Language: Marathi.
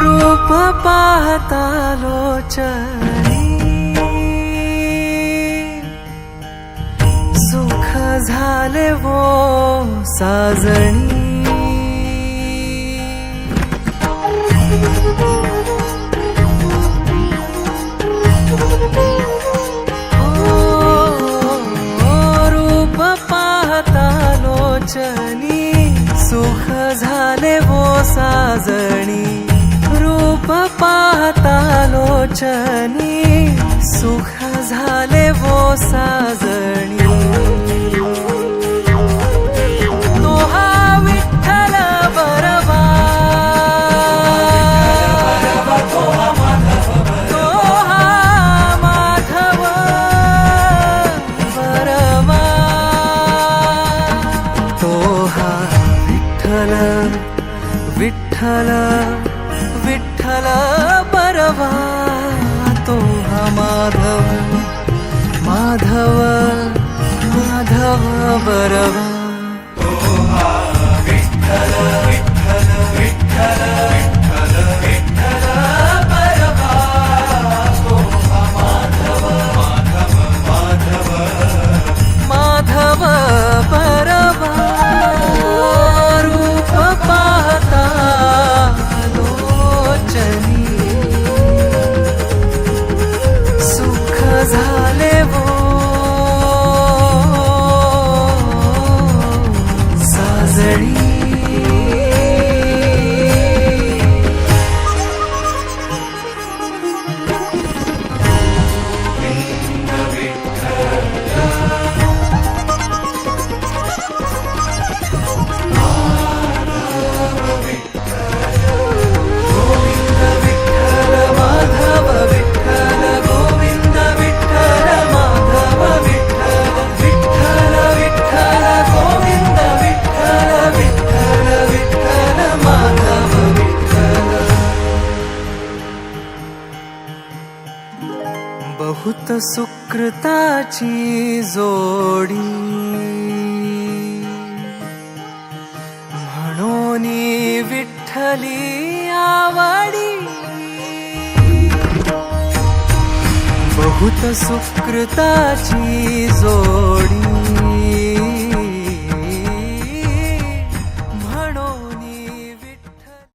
रूप पाहता लोचनी सुख झाले वो साजणी रूप पाहता लोचनी सुख झाले वो साजणी रूप पाहता लोचनी सुख झाले वो साजणी तो हा विठ्ठल बरवा तो हा माधव बरवा तो हा विठ्ठल विठ्ठल विठ्ठल बरवा तो हा माधव माधव माधव बरवा तो हा विठ्ठल विठ्ठल विठ्ठल विठ्ठल विठ्ठल बरवा तो हा माधव माधव माधव माधव बरवा रूप पाहता सुख झाले वो साजणी बहुत सुकृताची जोडी म्हणून विठ्ठली आवडी बहुत सुकृताची जोडी